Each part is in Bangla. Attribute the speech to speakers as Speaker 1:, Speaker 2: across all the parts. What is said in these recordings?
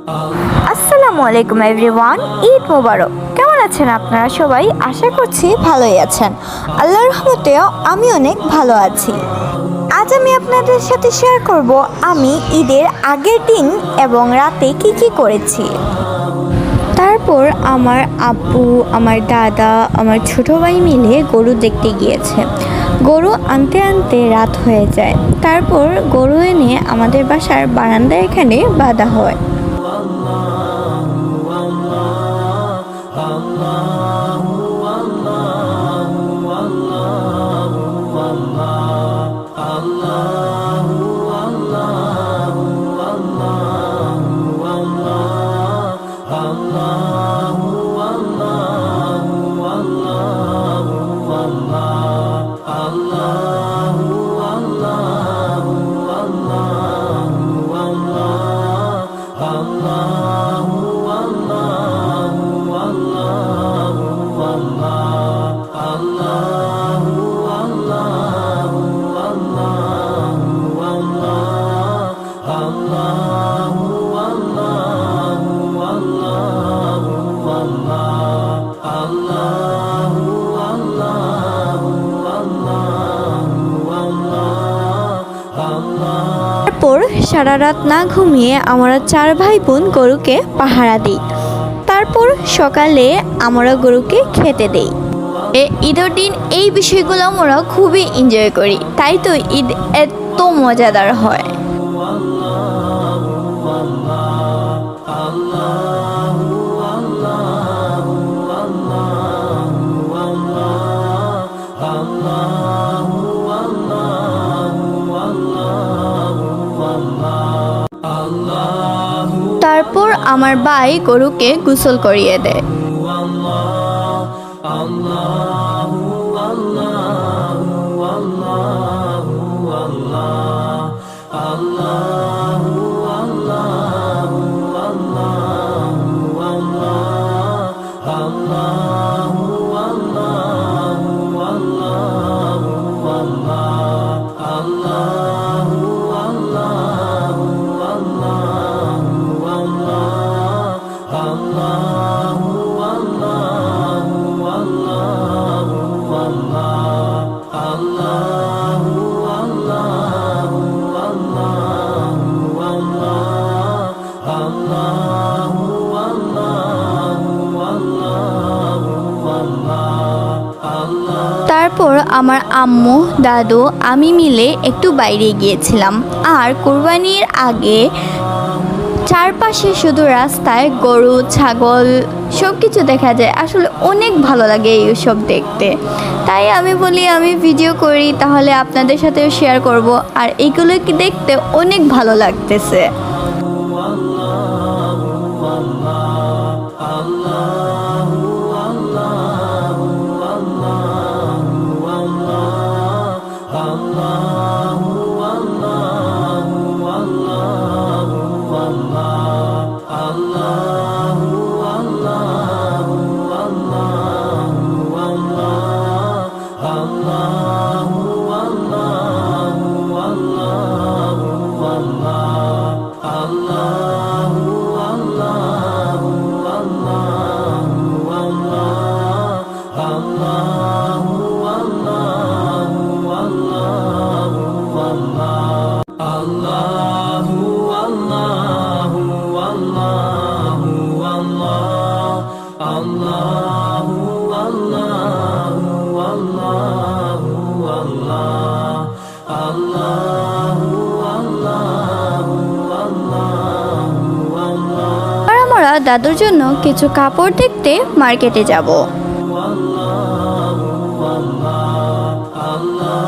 Speaker 1: আসসালামু আলাইকুম এভরিওয়ান, ঈদ মোবারক। কেমন আছেন আপনারা সবাই? আশা করছি ভালোই আছেন। আল্লাহর রহমতেও আমি অনেক ভালো আছি। আজ আমি আপনাদের সাথে শেয়ার করব আমি ঈদের আগের দিন এবং রাতে কি কি করেছি। তারপর আমার আব্বু, আমার দাদা, আমার ছোট ভাই মিলে গরু দেখতে গিয়েছে। গরু আনতে আনতে রাত হয়ে যায়। তারপর গরু এনে আমাদের বাসার বারান্দায় এখানে বাঁধা হয়। তারপর সারা রাত না ঘুমিয়ে আমরা 4 ভাই বোন গরুকে পাহারা দিই। তারপর সকালে আমরা গরুকে খেতে দেই। ঈদের দিন এই বিষয়গুলো আমরা খুবই এনজয় করি, তাই তো ঈদ এত মজাদার হয়। তারপর আমার ভাই গরুকে গোসল করিয়ে দেয়। তারপর আমার আম্মু, দাদু, আমি মিলে একটু বাইরে গিয়েছিলাম। আর কোরবানির আগে চারপাশে শুধু রাস্তায় গরু, ছাগল সব কিছু দেখা যায়। আসলে অনেক ভালো লাগে এইসব দেখতে। তাই আমি বলি আমি ভিডিও করি, তাহলে আপনাদের সাথেও শেয়ার করব। আর এইগুলো কি দেখতে অনেক ভালো লাগতেছে। আমরা দাদুর জন্য কিছু কাপড় দেখতে মার্কেটে যাব।
Speaker 2: Allah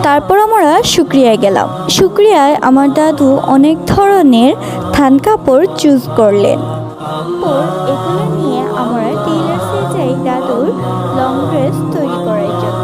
Speaker 1: তারপর আমরা শুক্রিয়ায় গেলাম। শুক্রিয়ায় আমার দাদু অনেক ধরনের থান কাপড় চুজ করলেন। এগুলো নিয়ে আমরা টেইলার্সে যাই দাদুর লং ড্রেস তৈরি করার জন্য।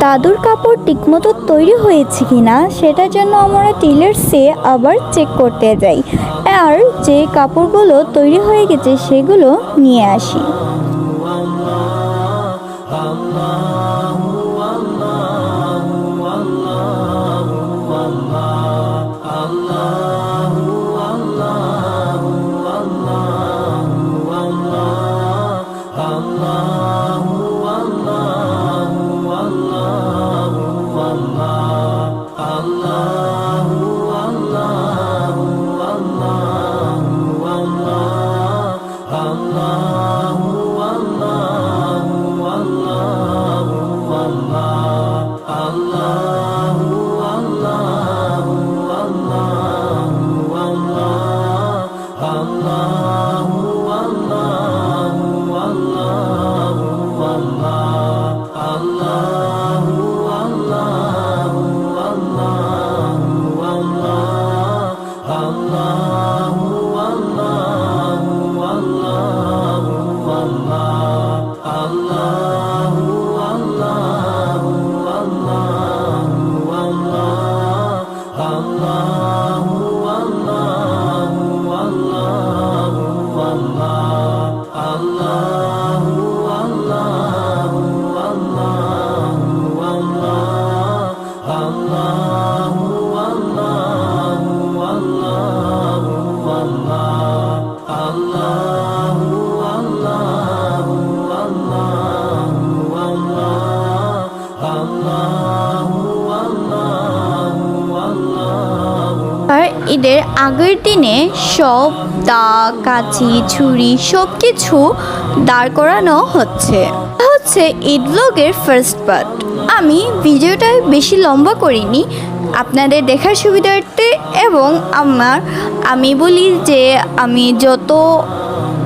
Speaker 1: দাদুর কাপড় ঠিকমতো তৈরি হয়েছে কিনা সেটার জন্য আমরা টেইলার্সে আবার চেক করতে যাই, আর যে কাপড়গুলো তৈরি হয়ে গেছে সেগুলো নিয়ে আসি। আর ঈদের আগের দিনে সব দা, কাঁচি, ছুরি সব কিছু দাঁড় করানো হচ্ছে ঈদ ব্লগের ফার্স্ট পার্ট। আমি ভিডিওটা বেশি লম্বা করিনি আপনাদের দেখার সুবিধার্থে, এবং আমি বলি যে আমি যত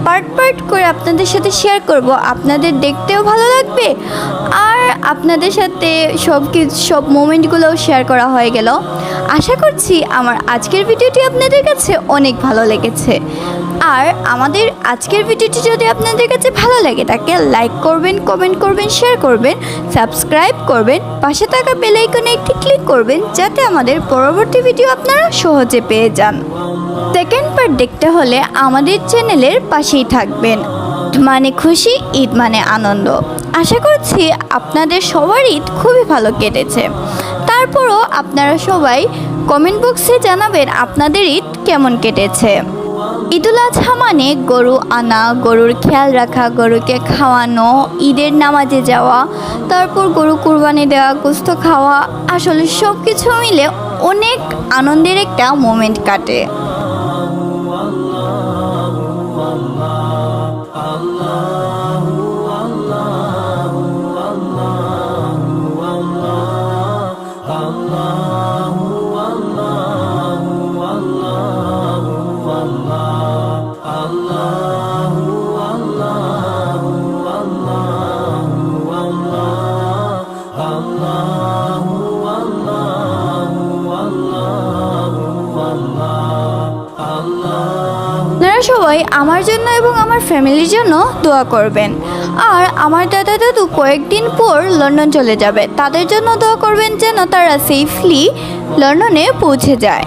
Speaker 1: পার্ট পার্ট করে আপনাদের সাথে শেয়ার করব। আপনাদের দেখতেও ভালো লাগবে আর আপনাদের সাথে সব মোমেন্টগুলোও শেয়ার করা হয়ে গেল। আশা করছি আমার আজকের ভিডিওটি আপনাদের কাছে অনেক ভালো লেগেছে। আর আমাদের আজকের ভিডিওটি যদি আপনাদের কাছে ভালো লাগে তাকে লাইক করবেন, কমেন্ট করবেন, শেয়ার করবেন, সাবস্ক্রাইব করবেন, পাশে থাকা বেল আইকনে একটি ক্লিক করবেন যাতে আমাদের পরবর্তী ভিডিও আপনারা সহজে পেয়ে যান। সেকেন্ড পার্ট দেখতে হলে আমাদের চ্যানেলের পাশেই থাকবেন। মানে খুশি, ঈদ মানে আনন্দ। আশা করছি আপনাদের সবার ঈদ খুবই ভালো কেটেছে। তারপরও আপনারা সবাই কমেন্ট বক্সে জানাবেন আপনাদের ঈদ কেমন কেটেছে। ঈদুল আজহা মানে গরু আনা, গরুর খেয়াল রাখা, গরুকে খাওয়ানো, ঈদের নামাজে যাওয়া, তারপর গরু কুরবানি দেওয়া, গোশত খাওয়া, আসলে সব কিছু মিলে অনেক আনন্দের একটা মোমেন্ট কাটে। আপনারা সবাই আমার জন্য এবং আমার ফ্যামিলির জন্য দোয়া করবেন। আর আমার দাদা দাদু কয়েকদিন পর লন্ডন চলে যাবে, তাদের জন্য দোয়া করবেন যেন তারা সেফলি লন্ডনে পৌঁছে যায়।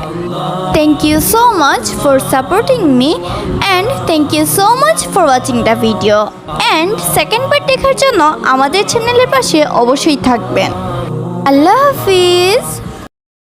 Speaker 1: Thank you so much for supporting me and thank you so much for watching the video. And second part দেখার জন্য আমাদের চ্যানেলের পাশে অবশ্যই থাকবেন। আল্লাহ হাফিজ।